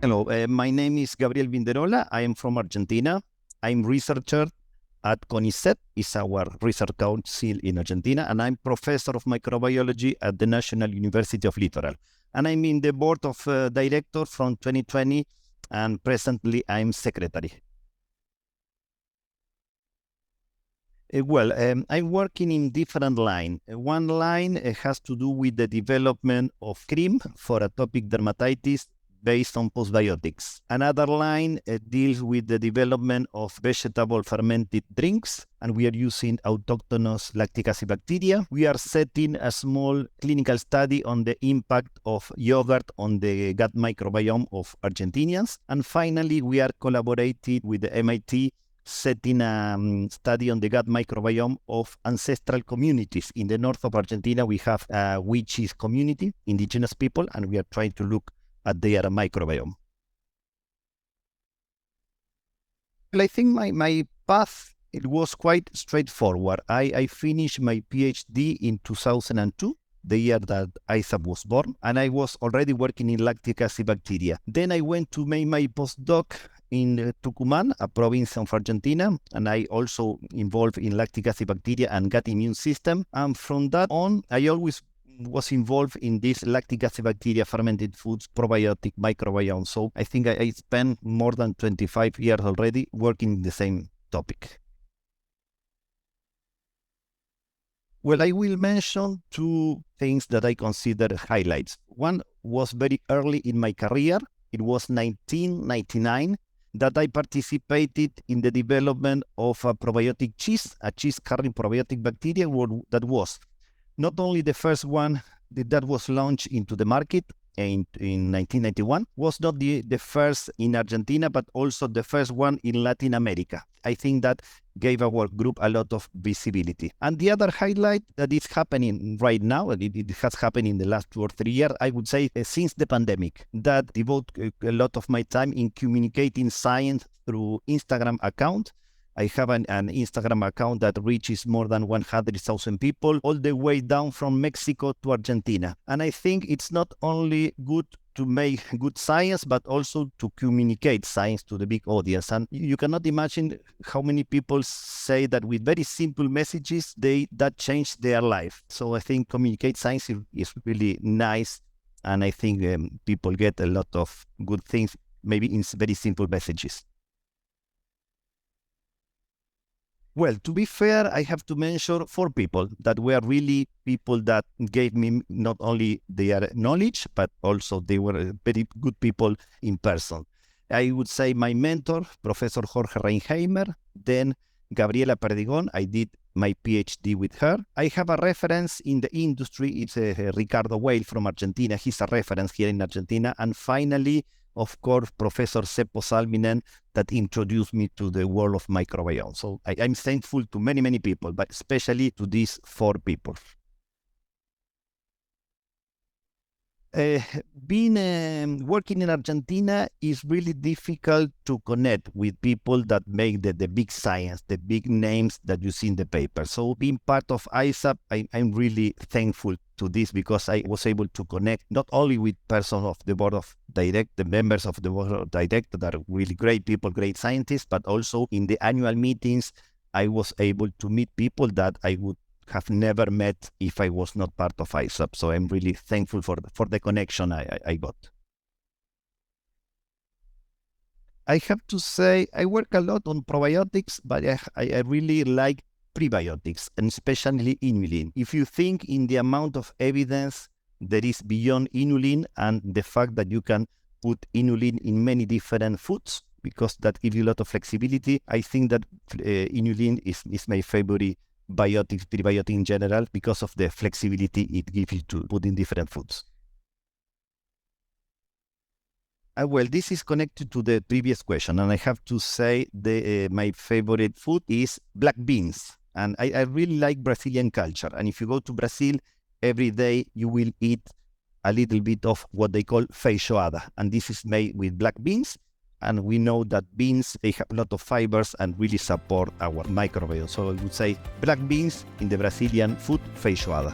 Hello, my name is Gabriel Vinderola. I am from Argentina. I'm researcher at CONICET, is our research council in Argentina, and I'm professor of microbiology at the National University of Littoral. And I'm in the board of directors from 2020, and presently I'm secretary. I'm working in different lines. One line has to do with the development of cream for atopic dermatitis based on postbiotics. Another line deals with the development of vegetable fermented drinks, and we are using autochthonous lactic acid bacteria. We are setting a small clinical study on the impact of yogurt on the gut microbiome of Argentinians. And finally, we are collaborating with the MIT, setting a study on the gut microbiome of ancestral communities. In the north of Argentina, we have a Wichis community, indigenous people, and we are trying to look at their microbiome. Well, I think my path, it was quite straightforward. I finished my PhD in 2002, the year that ISAPP was born, and I was already working in lactic acid bacteria. Then I went to make my postdoc in Tucumán, a province of Argentina, and I also involved in lactic acid bacteria and gut immune system. And from that on, I always was involved in this lactic acid bacteria, fermented foods, probiotic, microbiome. So I think I spent more than 25 years already working in the same topic. Well, I will mention two things that I consider highlights. One was very early in my career. It was 1999 that I participated in the development of a probiotic cheese, a cheese carrying probiotic bacteria that was not only the first one that was launched into the market in 1991, was not the first in Argentina, but also the first one in Latin America. I think that gave our group a lot of visibility. And the other highlight that is happening right now, and it has happened in the last 2 or 3 years, I would say since the pandemic, that devote a lot of my time in communicating science through Instagram account. I have an Instagram account that reaches more than 100,000 people, all the way down from Mexico to Argentina. And I think it's not only good to make good science, but also to communicate science to the big audience. And you cannot imagine how many people say that with very simple messages, that changed their life. So I think communicate science is really nice. And I think people get a lot of good things, maybe in very simple messages. Well, to be fair, I have to mention 4 people that were really people that gave me not only their knowledge, but also they were very good people in person. I would say my mentor, Professor Jorge Reinheimer, then Gabriela Perdigón. I did my PhD with her. I have a reference in the industry. It's Ricardo Weil from Argentina. He's a reference here in Argentina. And finally, of course, Professor Seppo Salminen, that introduced me to the world of microbiome. So I'm thankful to many, many people, but especially to these 4 people. Working in Argentina is really difficult to connect with people that make the big science, the big names that you see in the paper. So being part of ISAPP, I'm really thankful to this, because I was able to connect not only with persons of the board of directors, the members of the board of directors that are really great people, great scientists, but also in the annual meetings, I was able to meet people that I would have never met if I was not part of ISAPP. So I'm really thankful for the connection I got. I have to say I work a lot on probiotics, but I really like prebiotics, and especially inulin. If you think in the amount of evidence there is beyond inulin, and the fact that you can put inulin in many different foods, because that gives you a lot of flexibility, I think that inulin is my favorite prebiotic in general, because of the flexibility it gives you to put in different foods. Well, this is connected to the previous question, and I have to say my favorite food is black beans. And I really like Brazilian culture. And if you go to Brazil, every day you will eat a little bit of what they call feijoada. And this is made with black beans. And we know that beans, they have a lot of fibers and really support our microbiome. So I would say black beans in the Brazilian food, feijoada.